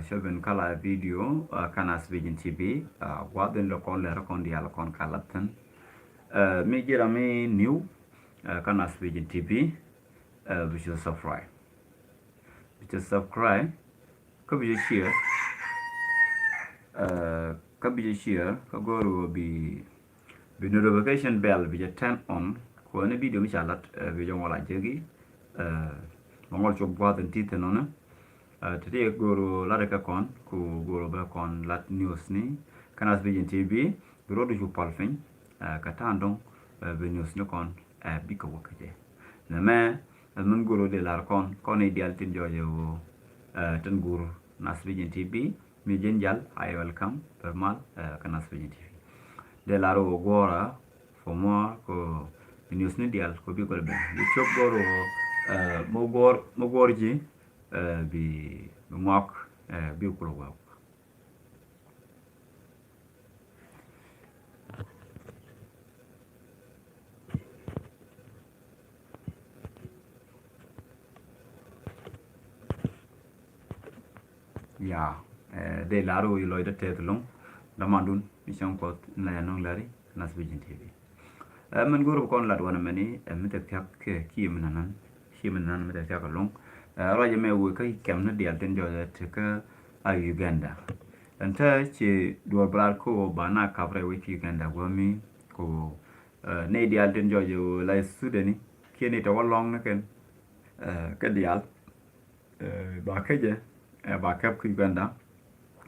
Shelven Kala video Kanas Vision TV Waden Lokon Lerakon Dialakon Kalatan Me Jerame new Kanas Vision TV which is subscribe. Which is subscribe Could you share Could you share Go to be notification bell which is turn on Ko any video which I let video wala jegi Mongol chop Waden Titan on today guru lareka kon ku guru ba kon lat news ni Kanas Vision TV guru du palfin katandong be news ni kon bi ko wakaje na me mun guru de lar kon ideal tin jojo tan guru Nas Vision TV mi jenjal I welcome permal Kanas Vision TV de laro gora for more ko news ni dial ko bi ko be di chop guru mo gorji bi ngok bi ko wa ya de laro yi loy de tetlong damandun mission ko na non lari Nas Vision TV man guru kon lad wana mani mete kyak ki menanan ki menanan mete kyak long raja me wo kai kem na dial ten joja tika a Uganda anta che do brar ko bana kabre wi Uganda gomi ko ne dial ten joja la Sudani kene to long na ken ka dial ba kaje ba kap ku Uganda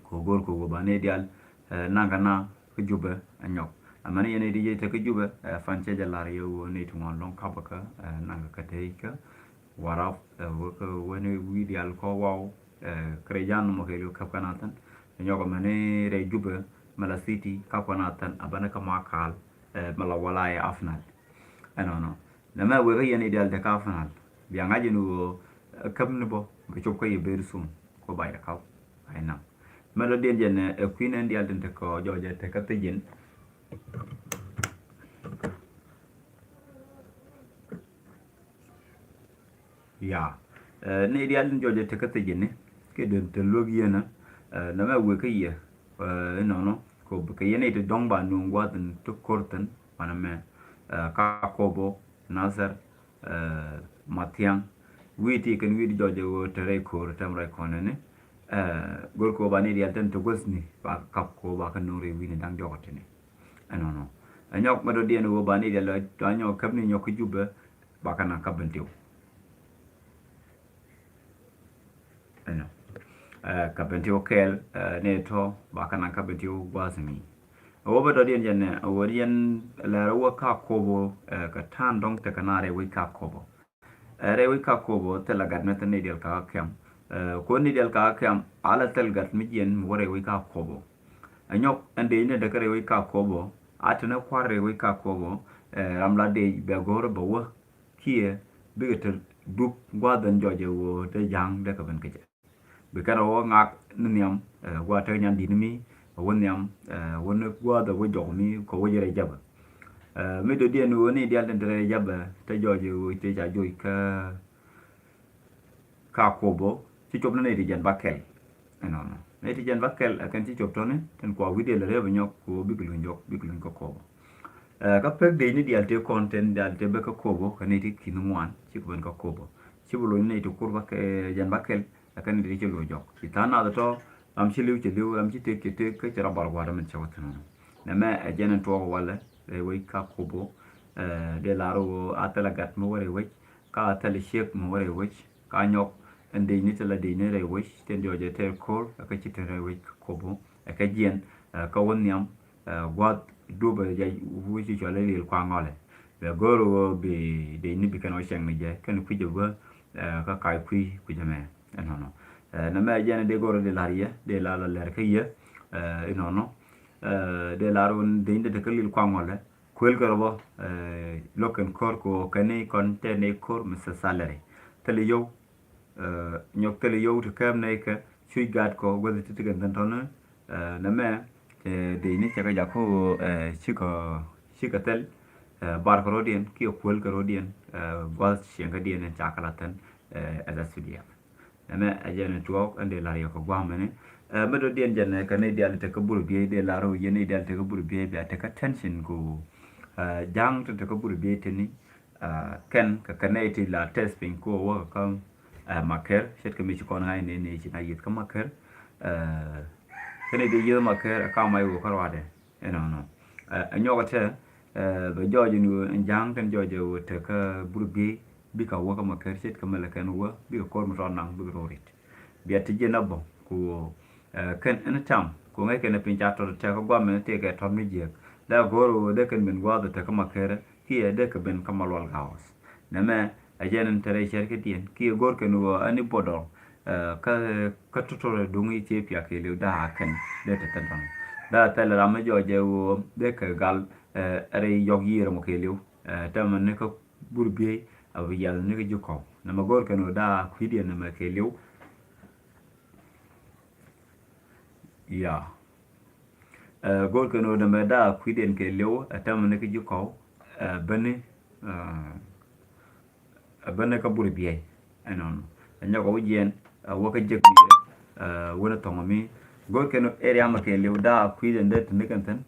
ko gor ko ba ne dial nangana ku juba anyok amani yene dije te ku juba fanche jalar yo ne to long kabaka nanga ka teika waraf waka wani widial ko wow krejan mo kelo kapkanatan nyogo mane re juba mala city kapkanatan abana kama kal mala walaya afnal no lama we yani ideal de kafnal bianga jinu kamne bo be chopko ye bersum ko bayra kaw ayna mala den jen queen and dial den ko joje te katejin ya ne dial din joje te kate jene ke de te logiena na ma we ke ye no ko ke yene te dongba no ngwaden to korten mana me ka kobo nazar matiang witi ken widi joje wo tere ko tam ra konene gor ko ba ne dial den to gosni ba kap ko ba kan no re wini dang jogotene no anyok mado dien wo ba ne dial to anyok kap ni nyok jube ba kana kabentiu no kapentio kel neto bakana kapentio gwasmi obo do dien jenne wodien la rawa ka kobo ka tandong te kanare wi ka kobo re wi ka kobo te la gadmet ne del ka kem ko ni del ka kem ala tel gat mi jen wore wi ka kobo anyok ande ne de kare wi ka kobo atene kware wi ka kobo ramla de be goro bo kie bigetel dup gwadan joje wo te jang de ka ben keje bekaro ngak niam wa te nyan dinmi woniam won gwa da wo jomi ko wo yere jaba me do dien woni dial den dere jaba te joje wo te ja joy ka kobo ci chop na ne di jan bakel no ne di jan bakel kan ci chop tone ten ko wi de le rebe nyok ko biglu ko kobo ka pek de ni dial te content dial te be ko kobo kan ne ti kinu mwan ci ko ben ko kobo ci bu lo ne to kurba ke jan bakel akan diri ke lojok kitana da to am chiliu am chite ke tera barwara men chawtano na ma ajena to wala re wi ka kobo de laro atala gat mo wore wi ka atala shek mo wore wi ka nyok ende ni tala de ne re wi ten joje ter kor ka chite re wi kobo ka jien ka wonyam gwat duba ja wi chi chale le kwa ngale be goro be de ni bi kan o sheng ni je kan ku je ba ka kai ku jame no na me jene de goro de laria de la ler kaya no de laron de inde de kalil kwangole kwel garbo loken kor ko kane kon tene kor misa salary tele yow nyok tele yow to kam ne ka chui gat ko gozi titigan tan ton na me de ni chaka jako chikatel bar karodien ki kwel karodien was shenga dien chakalatan as a studio me ajene tuok ande la yo ko gwamene medo dien jene ka ne dial te ko buru bi de la ro yene dial te ko buru bi be te ka tension ko jang te ko buru bi te ni ken ka kaneti la test pin ko wo ka maker shet ka mi ko na ne ne chi na yit ka maker kene de yo maker ka mai wo ka wade no anyo te be joje ni jang ten joje wo te ka buru bi ka wo ka maker shet ka mala ken wo bi ko mo ron nang bi rorit bi ati je na bo ko ken en tam ko ngai ken pin cha to te ko gwa me te ke to mi je da goro de ken min gwa te ka maker ki de ka ben ka malwal gawas na me ajenen tere sherke tien ki gor ken wo ani bodol ka tutore dungi Ethiopia ke le da ken de te tan da tele ra me joje wo de ka gal are yogi mo ke le ta man ne ka burbi abu yal ne ga juko na ma gor ken da kwidi na me ke le ya gor ken da me da kwidi ke le ta man ne ka juko bane bane ka burbi anon nya ko jen wo ka jek ni wona to mi gor ken area ma ke le da kwidi de te ne kan tan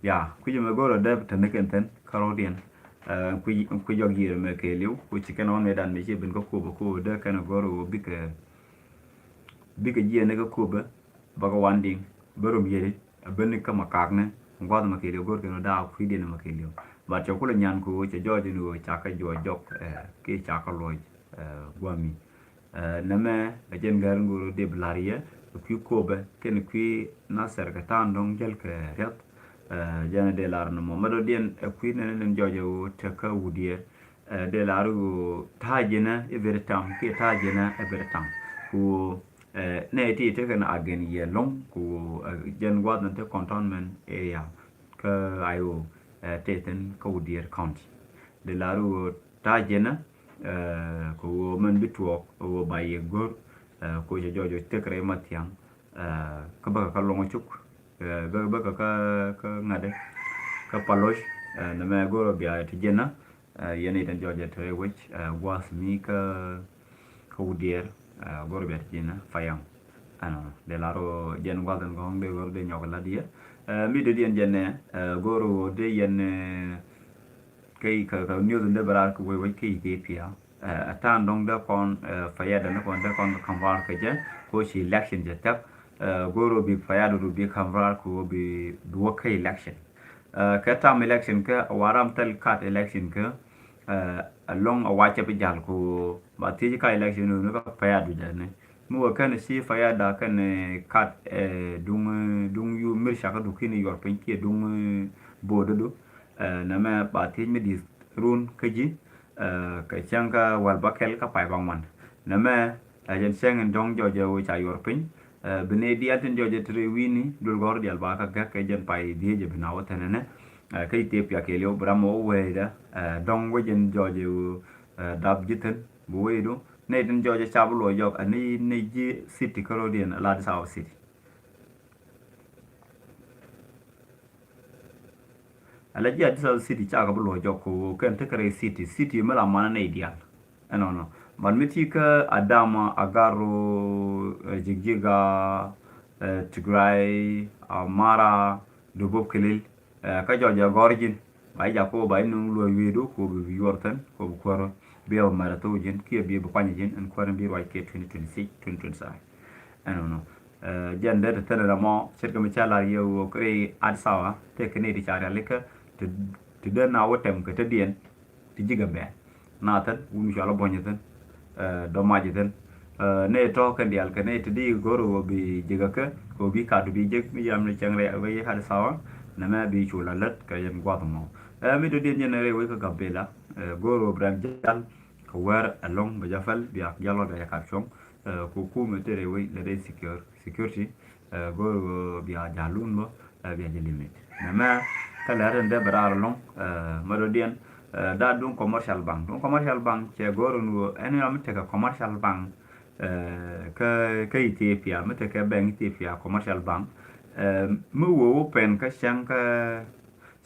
ya kwidi me gor de te ne kan tan karodian ku jogi me ke liu ku ci kan on medan me ci ben ko ko de kan goro bi ka ji ne ko ba ba ko wanding berum yede ben ka makak ne ngwad ma ke liu gor kan da ku de ma ke liu ba cho ko nyan ku ci joji no cha ka jo jok ke cha ka loy gwami na me jen gar ngoro de blaria ku ko ba ken ku na ser ka tan dong jel ke ret jana de lar no mo do dien ku ne nen joje te ka wudie de laru tajina e veritam ke tajina e veritam ku ne ti te kan agen ye long ku jen wad te cantonment area ka ayo teten ka wudie county de laru tajina ku men bitwo o baye gor ko je jojo te kre matiang ka ba ka longo chuk ba ka ngade ka palosh na me goro bia ti jena yene tan joje tre wich was mi ka udier goro bia ti jena fayam ano de laro jen wadan gong de goro de nyogla dia mi de dien jene goro de yene kai ka news de barar ko we kai ke pia atan dong da kon fayada na kon da kon kamwar ka je ko shi election je tak goro bi fayada ru bi kamwar ko bi duwa kai election ka tam election ka waram tal kat election ka along a wacha bi jal ko ba ti ka election no ka fayada je ne mu kan si fayada kan kat dung yu mir shaka du kini yor pen ki dung bodo do na me ba ti mi di run kaji ka changa wal bakel ka pai bang man na me ajen seng dong jo jo cha yor pin bene di aten jo je tre wini dul gor dial ba ka jen pai di je bina wata ne kai te pya ke leo bramo we da dong we jen jo je dab jiten bu we do ne den jo je cha bu lo jo ani ne ji city karodian la da south city alaji adisa city cha ka bulo joko kan te kare city mala mana ne ideal no man miti ka adama agaro jigjiga tigray amara dubob kelil ka joja gorjin bay ja ko bay nu lo wedo ko bi yortan ko ko be o mara to jin ki bi kwani jin an ko bi way ke 2026 2025 no jende de tele mo cerca mi chala yo kre adsawa te kene di chara leka ti de na wotem ke te dien ti jiga be na tan wumi shala bonyeten do majeten ne to kan dial ke ne ti di goro bi jiga ke ko bi ka du bi jek mi yam ne changre we had sawa na ma bi chula lat ka yem gwa mo mi do dien ne re we ka gabela goro bran jal ko war along ba jafal bi ak jalo da ka chong ko ku me tere we le de security goro bi a jalun mo bi a limit na ma kala ren de barar long madodian da dun commercial bank che goro no ene am te ka commercial bank ka Ethiopia mete ka bank Ethiopia commercial bank mu wo open ka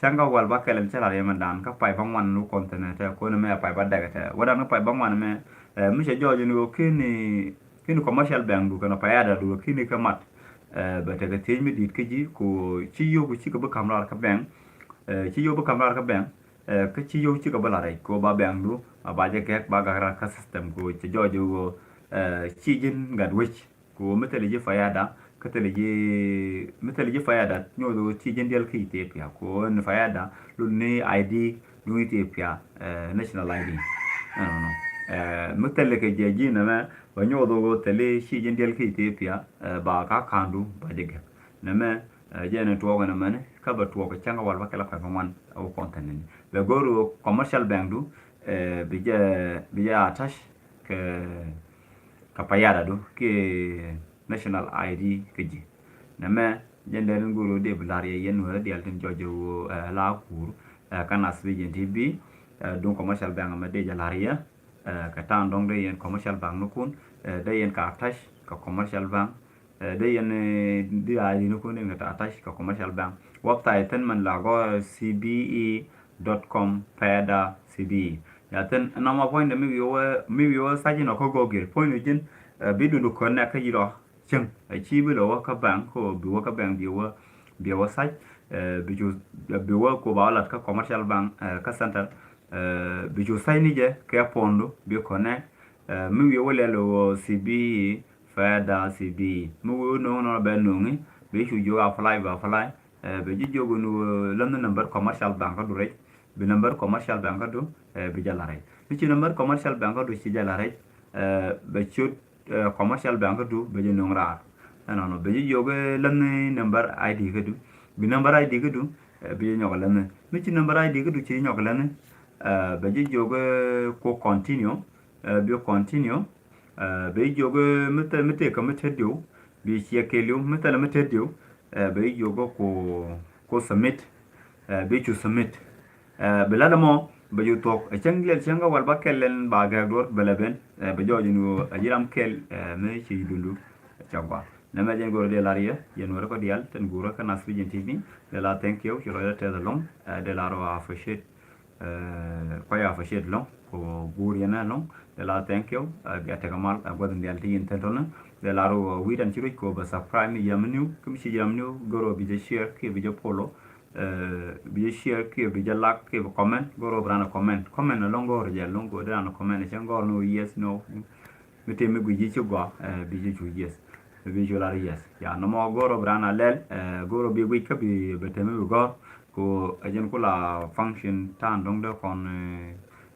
changa wal ba kelem chala re mandan ka pai bang wan nu konten te ko ne me pai ba daga te wadan ka pai bang wan me mi se jojo ni kini commercial bank du kana payada du kini ka mat ba te ka tin mi dit kiji ko ci yo ko ci ka ba kamrar ka bank ci yo ba kamrar ka bank ka ci yo ci ka ba la re ko ba bank du ba je ke ba ga ka system ko ci jojo ci jin gad wich ko metale je fayada مثل فايدا نيو تيجن ديال كي تيبيا كون فايدا لوني اي دي لوني تيبيا ناشونال اي دي نو مثل كي جي نما ونيو دو تلي شيجن ديال كي تيبيا با كا كاندو با ديغ نما جينا توغ نما كبا توغ تشانغا وال باكلا فامان او كونتين لا غورو كوميرشال بانك دو بيجا اتاش ك كبايادا دو كي national ID keji nama jenderen guru de blari yen wala di alten jojo la kur kana sbijin tb donc commercial bank ma de jalaria ka tan dong de yen commercial bank no kun de yen ka attach ka commercial bank de yen di ID no kun de ka attach ka commercial bank website ten man la go cbe.com pada cbe ya ten na ma point de mi yo saji no ko gogir point jin bidu no kon na ka yiro chừng chi với đó các bạn có biểu các bạn biểu sách biểu của bảo là các commercial bank các center biểu sách này je cái pondo biểu connect mình biểu là lo CB fada CB mình nó bên nung ấy biểu chủ apply và apply biểu chỉ cho nó lần number commercial bank đó đấy biểu number commercial bank đó biểu jala đấy biểu number commercial bank đó chỉ jala đấy biểu commercial bank du be no ngra no be yoge lan number ID ga du bi number ID ga du be nyok lan mi ci number ID ga du ci nyok lan be yoge ko continue be continue be yoge mete ka mete du bi ci akelu mete la mete du be yoge ko submit be ci submit be la mo ba yu tok changlel changa wal bakelen ba ga dor belaben ba joji no ajiram kel me ci dundu chagwa na ma jen gor de laria yen wara ko dial ten gura ka nas bijin tv de la thank you ci roya te long de la ro afashet ko ya afashet long ko gur yana long de la thank you ga te kamal godon dial tin tentona de la ro widan ci ko ba subscribe yamnu kum ci yamnu goro bi de share ke bi de polo bi share ke bi like ke comment goro brana comment longo re longo dana comment e ngor no yes no mete me guji ci go bi ji ju yes bi ju la yes ya no mo goro brana lel goro bi wi ka bi beteme go ko ajen ko la function tan dong de kon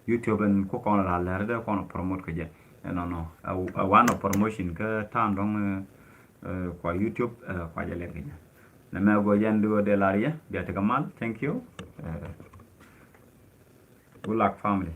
YouTube en ko kon la ler de kon promote ke je no one promotion ka tan dong ko YouTube ko je ler ke je na me go yandu de laria biata kamal thank you good luck family